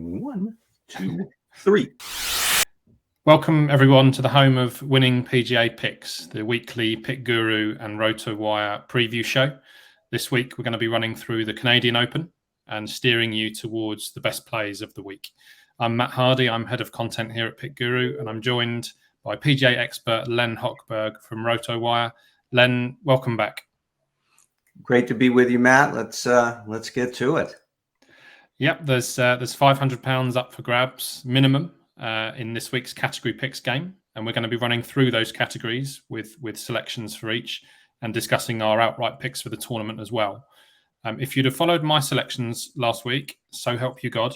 1, 2, 3. Welcome everyone to the home of winning PGA picks, the weekly PickGuru and RotoWire preview show. This week we're going to be running through the Canadian Open and steering you towards the best plays of the week. I'm Matt Hardy, I'm head of content here at PickGuru, and I'm joined by PGA expert Len Hochberg from RotoWire. Len, welcome back. Great to be with you, Matt. Let's get to it. Yep, there's £500 up for grabs minimum in this week's category picks game, and we're going to be running through those categories with selections for each and discussing our outright picks for the tournament as well. If you'd have followed my selections last week, so help you God,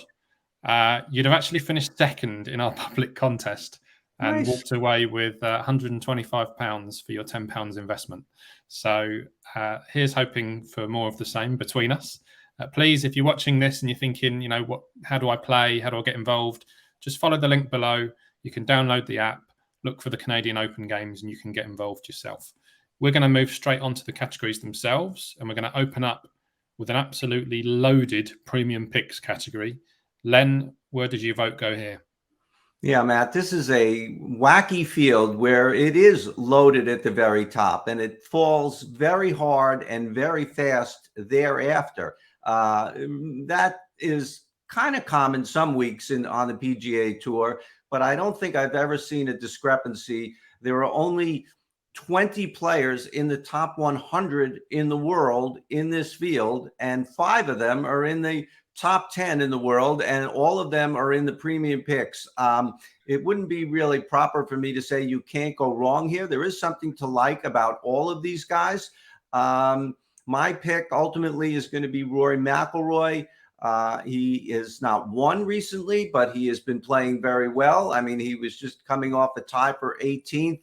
you'd have actually finished second in our public contest and walked away with £125 for your £10 investment. So here's hoping for more of the same between us. Please, if you're watching this and you're thinking, how do I play? How do I get involved? Just follow the link below. You can download the app, look for the Canadian Open games, and you can get involved yourself. We're going to move straight on to the categories themselves, and we're going to open up with an absolutely loaded premium picks category. Len, where did your vote go here? Yeah, Matt, this is a wacky field where it is loaded at the very top, and it falls very hard and very fast thereafter. That is kind of common some weeks on the PGA Tour, but I don't think I've ever seen a discrepancy. There are only 20 players in the top 100 in the world in this field, and 5 of them are in the top 10 in the world, and all of them are in the premium picks. It wouldn't be really proper for me to say you can't go wrong here. There is something to like about all of these guys. My pick ultimately is going to be Rory McIlroy. He is not won recently, but he has been playing very well. I mean, he was just coming off a tie for 18th,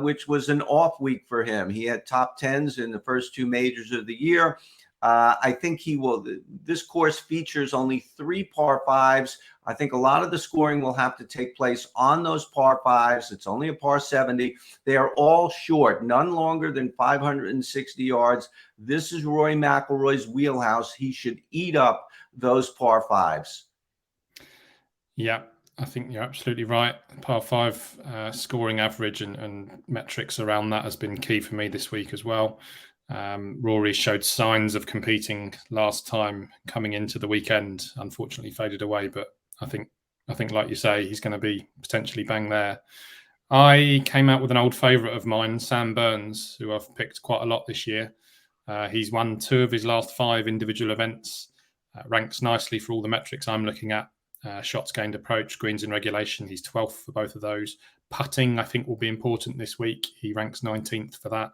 which was an off week for him. He had top 10s in the first 2 majors of the year. I think he will. This course features only 3 par 5s. I think a lot of the scoring will have to take place on those par 5s. It's only a par 70. They are all short, none longer than 560 yards. This is Rory McIlroy's wheelhouse. He should eat up those par 5s. Yeah, I think you're absolutely right. Par 5 scoring average and metrics around that has been key for me this week as well. Rory showed signs of competing last time coming into the weekend, unfortunately faded away, but I think like you say, he's going to be potentially bang there. I came out with an old favourite of mine, Sam Burns, who I've picked quite a lot this year. He's won 2 of his last 5 individual events, ranks nicely for all the metrics I'm looking at. Shots gained approach, greens in regulation, he's 12th for both of those. Putting, I think, will be important this week. He ranks 19th for that.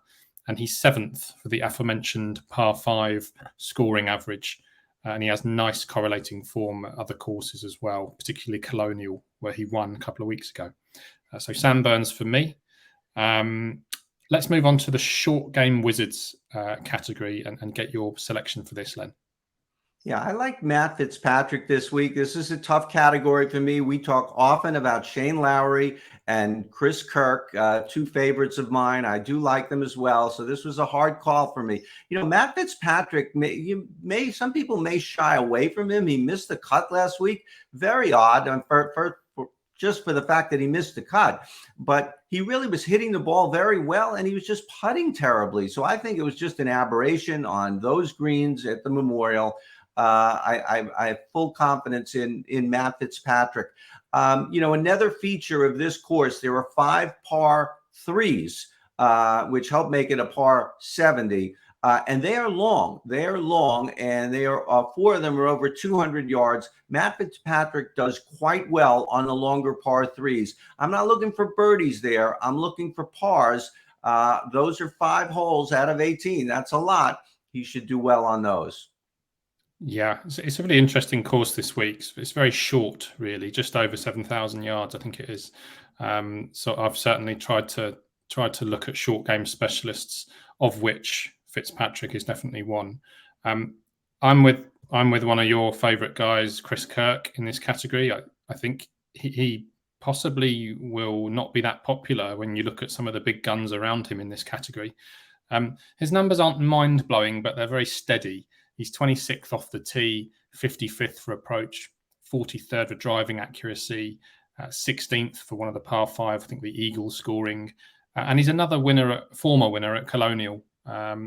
And he's 7th for the aforementioned par 5 scoring average. And he has nice correlating form at other courses as well, particularly Colonial, where he won a couple of weeks ago. So Sam Burns for me. Let's move on to the short game wizards category and get your selection for this, Len. Yeah, I like Matt Fitzpatrick this week. This is a tough category for me. We talk often about Shane Lowry and Chris Kirk, 2 favorites of mine. I do like them as well. So this was a hard call for me. Matt Fitzpatrick, some people may shy away from him. He missed the cut last week. Very odd just for the fact that he missed the cut. But he really was hitting the ball very well, and he was just putting terribly. So I think it was just an aberration on those greens at the Memorial. I have full confidence in Matt Fitzpatrick. Another feature of this course, there are 5 par 3s, which help make it a par 70. And they are long. And they are 4 of them are over 200 yards. Matt Fitzpatrick does quite well on the longer par 3s. I'm not looking for birdies there. I'm looking for pars. Those are 5 holes out of 18. That's a lot. He should do well on those. Yeah, it's a really interesting course this week. It's very short, really, just over 7,000 yards, I think it is. So I've certainly tried to look at short game specialists, of which Fitzpatrick is definitely one. I'm with one of your favourite guys, Chris Kirk, in this category. I think he possibly will not be that popular when you look at some of the big guns around him in this category. His numbers aren't mind-blowing, but they're very steady. He's 26th off the tee, 55th for approach, 43rd for driving accuracy, 16th for one of the par 5, I think the Eagle scoring. And he's another former winner at Colonial,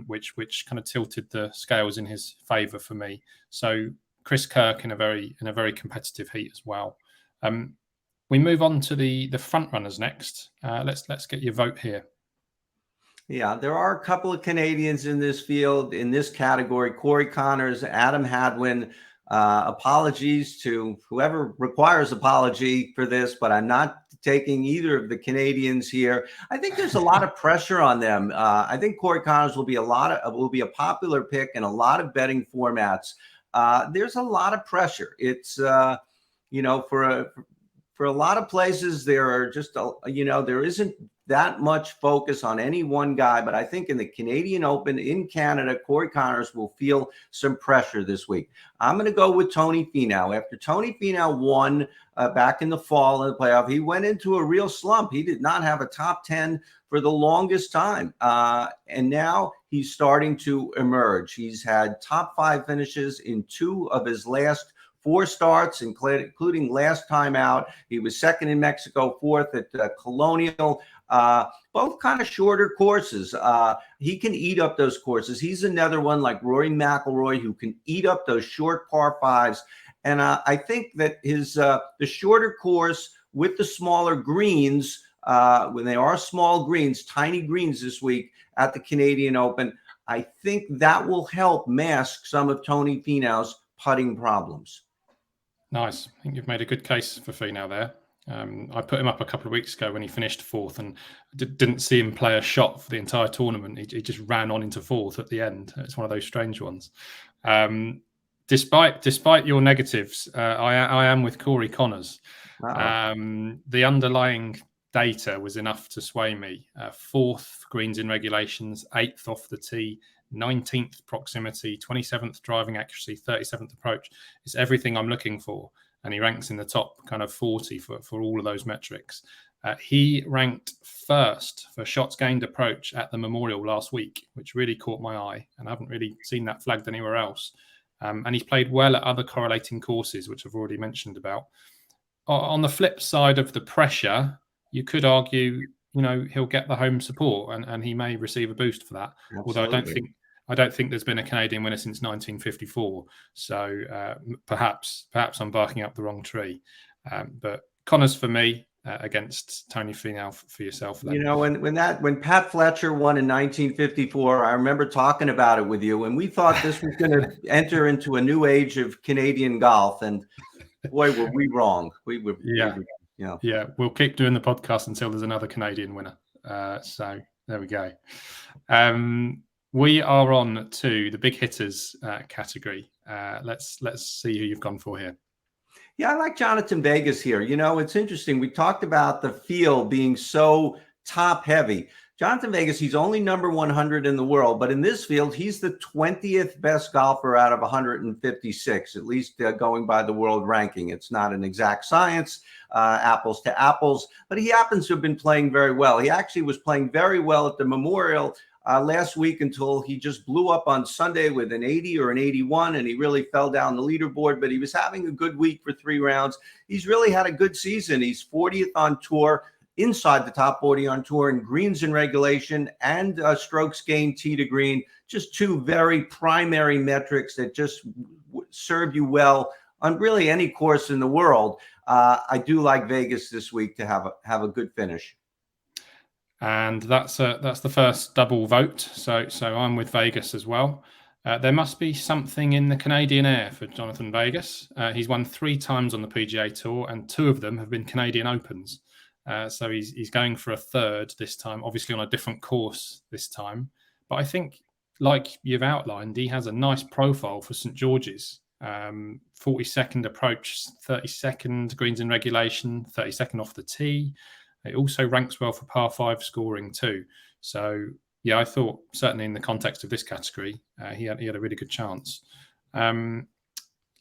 which kind of tilted the scales in his favour for me. So Chris Kirk in a very competitive heat as well. We move on to the front runners next. Let's get your vote here. Yeah, there are a couple of Canadians in this field, in this category. Corey Connors, Adam Hadwin. Apologies to whoever requires apology for this, but I'm not taking either of the Canadians here. I think there's a lot of pressure on them. I think Corey Connors will be a popular pick in a lot of betting formats. There's a lot of pressure. It's for a lot of places, there are just, there isn't that much focus on any one guy. But I think in the Canadian Open in Canada, Corey Connors will feel some pressure this week. I'm going to go with Tony Finau. After Tony Finau won back in the fall in the playoff, he went into a real slump. He did not have a top 10 for the longest time. And now he's starting to emerge. He's had top 5 finishes in 2 of his last 4 starts, including last time out. He was second in Mexico, 4th at Colonial, both kind of shorter courses. He can eat up those courses. He's another one like Rory McIlroy who can eat up those short par 5s. And I think that the shorter course with the smaller greens, when they are small greens, tiny greens this week at the Canadian Open, I think that will help mask some of Tony Finau's putting problems. Nice. I think you've made a good case for Finau there. I put him up a couple of weeks ago when he finished 4th and didn't see him play a shot for the entire tournament. He just ran on into 4th at the end. It's one of those strange ones. Despite your negatives, I am with Corey Connors. The underlying data was enough to sway me. 4th greens in regulations, 8th off the tee, 19th proximity, 27th driving accuracy, 37th approach. It's everything I'm looking for. And he ranks in the top kind of 40 for all of those metrics. He ranked 1st for shots gained approach at the Memorial last week, which really caught my eye. And I haven't really seen that flagged anywhere else. And he's played well at other correlating courses, which I've already mentioned about. On the flip side of the pressure, you could argue, he'll get the home support and he may receive a boost for that. Absolutely. Although I don't think there's been a Canadian winner since 1954. So perhaps I'm barking up the wrong tree. But Connors for me against Tony Finau for yourself. Then. When Pat Fletcher won in 1954, I remember talking about it with you, and we thought this was going to enter into a new age of Canadian golf. And boy, were we wrong. Yeah, we'll keep doing the podcast until there's another Canadian winner. So there we go. We are on to the big hitters category. Let's see who you've gone for here. Yeah, I like Jonathan Vegas here. It's interesting. We talked about the field being so top heavy. Jonathan Vegas, he's only number 100 in the world, but in this field, he's the 20th best golfer out of 156, at least going by the world ranking. It's not an exact science, apples to apples, but he happens to have been playing very well. He actually was playing very well at the Memorial last week until he just blew up on Sunday with an 80 or an 81, and he really fell down the leaderboard, but he was having a good week for 3 rounds. He's really had a good season. He's 40th on tour, inside the top 40 on tour in greens in regulation and strokes gained tee to green. Just 2 very primary metrics that just serve you well on really any course in the world. I do like Vegas this week to have a good finish. And that's the first double vote. So I'm with Vegas as well. There must be something in the Canadian air for Jonathan Vegas. He's won 3 times on the PGA Tour, and 2 of them have been Canadian Opens. So he's going for a 3rd this time, obviously on a different course this time. But I think, like you've outlined, he has a nice profile for St. George's. 42nd approach, 32nd greens in regulation, 32nd off the tee. It also ranks well for par 5 scoring too. So, yeah, I thought certainly in the context of this category, he had a really good chance.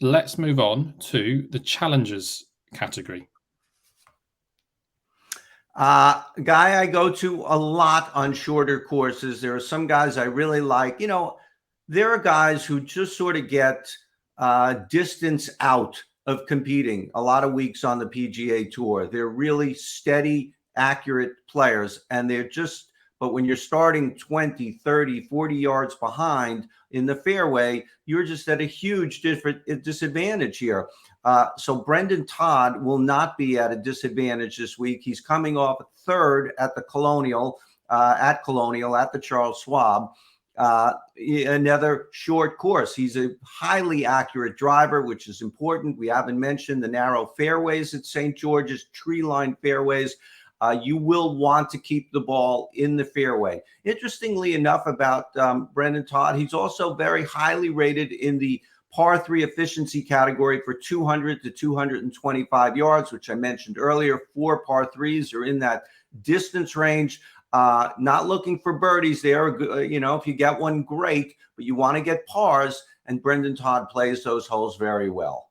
Let's move on to the challengers category. Guy I go to a lot on shorter courses. There are some guys I really like. There are guys who just sort of get distance out of competing a lot of weeks on the PGA Tour. They're really steady, accurate players, and but when you're starting 20, 30, 40 yards behind in the fairway, you're just at a huge disadvantage here. So Brendan Todd will not be at a disadvantage this week. He's coming off third at the Colonial, at the Charles Schwab. Another short course. He's a highly accurate driver, which is important. We haven't mentioned the narrow fairways at St. George's, tree-lined fairways. You will want to keep the ball in the fairway. Interestingly enough about Brendan Todd, he's also very highly rated in the par 3 efficiency category for 200 to 225 yards, which I mentioned earlier. 4 par 3s are in that distance range. Not looking for birdies there. You know, if you get one, great, but you want to get pars, and Brendan Todd plays those holes very well.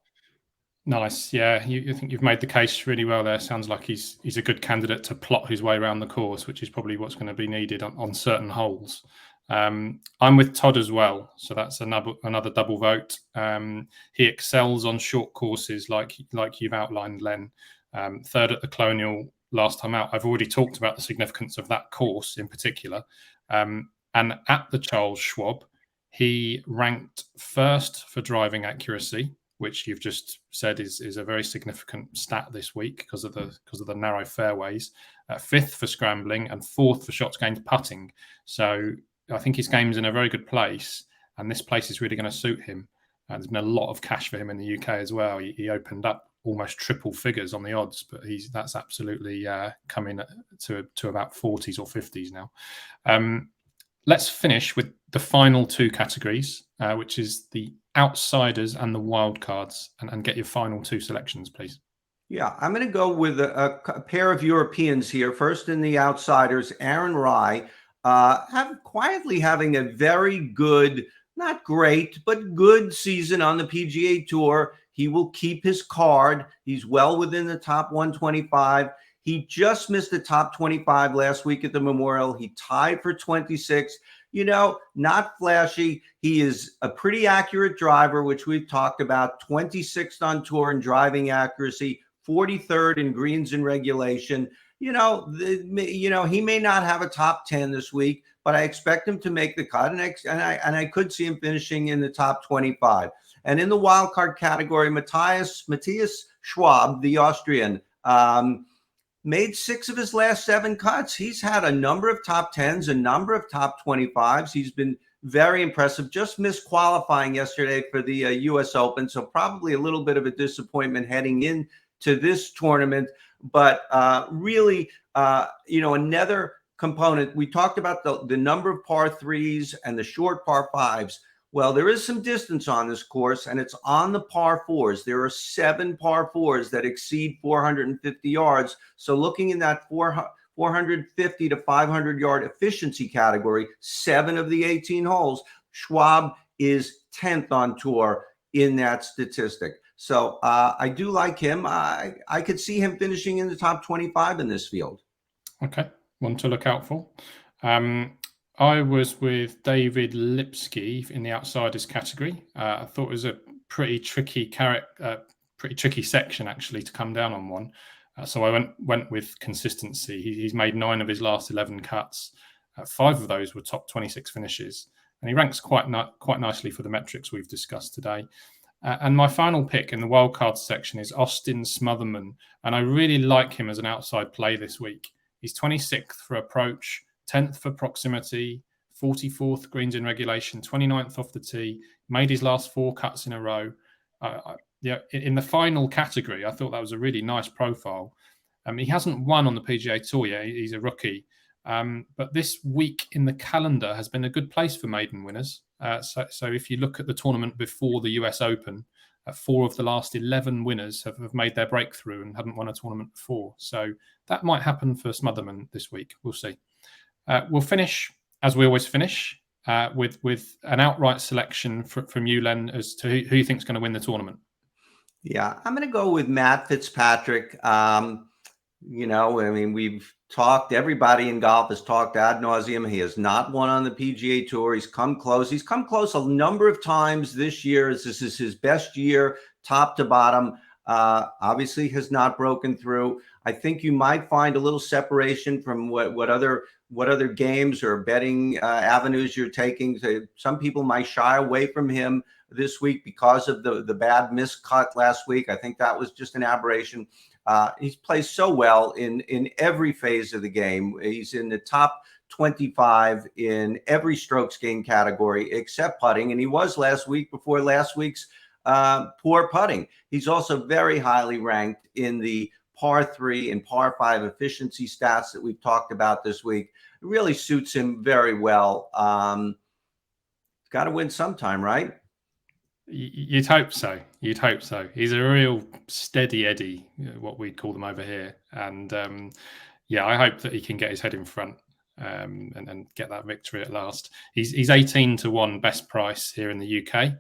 Nice. Yeah, you think you've made the case really well there. Sounds like he's a good candidate to plot his way around the course, which is probably what's going to be needed on certain holes. I'm with Todd as well, so that's another double vote. He excels on short courses, like you've outlined, Len. Third at the Colonial last time out. I've already talked about the significance of that course in particular. And at the Charles Schwab, he ranked first for driving accuracy, which you've just said is a very significant stat this week because of the narrow fairways. Fifth for scrambling and fourth for shots gained putting. So I think his game's in a very good place, and this place is really going to suit him. There's been a lot of cash for him in the UK as well. He opened up almost triple figures on the odds, but that's absolutely coming to about 40s or 50s now. Let's finish with the final 2 categories, which is the outsiders and the wildcards, and get your final 2 selections, please. Yeah, I'm going to go with a pair of Europeans here. First in the outsiders, Aaron Rai, quietly having a very good, not great, but good season on the PGA Tour. He will keep his card. He's well within the top 125. He just missed the top 25 last week at the Memorial. He tied for 26. You know, not flashy. He is a pretty accurate driver, which we've talked about. 26th on tour in driving accuracy, 43rd in greens and regulation. You know, he may not have a top 10 this week, but I expect him to make the cut, and I could see him finishing in the top 25. And in the wild card category, Matthias Schwab, the Austrian, made 6 of his last 7 cuts. He's had a number of top 10s, a number of top 25s. He's been very impressive. Just missed qualifying yesterday for the U.S. Open, so probably a little bit of a disappointment heading into this tournament. But really, another component. We talked about the number of par 3s and the short par 5s. Well, there is some distance on this course, and it's on the par 4s. There are 7 par 4s that exceed 450 yards. So looking in that 450 to 500 yard efficiency category, 7 of the 18 holes, Schwab is 10th on tour in that statistic. So I do like him. I could see him finishing in the top 25 in this field. Okay, one to look out for. I was with David Lipsky in the outsiders category. I thought it was a pretty tricky section actually to come down on one. So I went with consistency. He's made 9 of his last 11 cuts. 5 of those were top 26 finishes, and he ranks quite nicely for the metrics we've discussed today. And my final pick in the wildcards section is Austin Smotherman, and I really like him as an outside play this week. He's 26th for approach, 10th for proximity, 44th greens in regulation, 29th off the tee, made his last 4 cuts in a row. In the final category, I thought that was a really nice profile. He hasn't won on the PGA Tour yet. He's a rookie. But this week in the calendar has been a good place for maiden winners. So if you look at the tournament before the US Open, 4 of the last 11 winners have made their breakthrough and hadn't won a tournament before. So that might happen for Smotherman this week. We'll see. We'll finish, as we always finish, with an outright selection from you, Len, as to who you think is going to win the tournament. Yeah, I'm going to go with Matt Fitzpatrick. We've talked, everybody in golf has talked ad nauseum. He has not won on the PGA Tour. He's come close. He's come close a number of times this year. This is his best year, top to bottom. Obviously has not broken through. I think you might find a little separation from what other games or betting avenues you're taking. Some people might shy away from him this week because of the bad miscut last week. I think that was just an aberration. He's played so well in every phase of the game. He's in the top 25 in every strokes gained category except putting, and he was last week before last week's poor putting. He's also very highly ranked in the par 3 and par 5 efficiency stats that we've talked about this week. It really suits him very well. Got to win sometime, right? You'd hope so. You'd hope so. He's a real steady Eddie, what we'd call them over here. And I hope that he can get his head in front and get that victory at last. He's 18-1 best price here in the UK.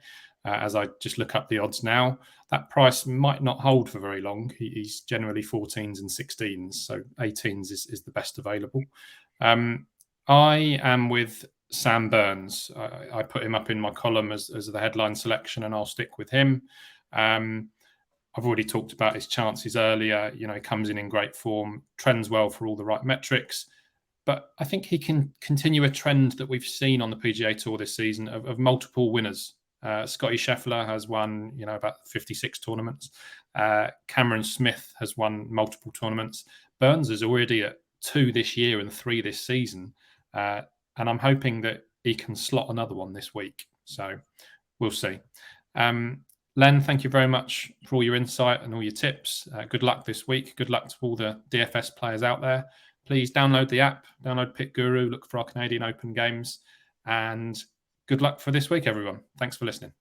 As I just look up the odds now, that price might not hold for very long. He's generally 14s and 16s, so 18s is the best available. I am with Sam Burns. I put him up in my column as the headline selection, and I'll stick with him. I've already talked about his chances earlier. He comes in great form, trends well for all the right metrics. But I think he can continue a trend that we've seen on the PGA Tour this season of multiple winners. Scotty Scheffler has won, about 56 tournaments. Cameron Smith has won multiple tournaments. Burns is already at 2 this year and 3 this season. And I'm hoping that he can slot another one this week. So we'll see. Len, thank you very much for all your insight and all your tips. Good luck this week. Good luck to all the DFS players out there. Please download the app, download PickGuru, look for our Canadian Open games, and good luck for this week, everyone. Thanks for listening.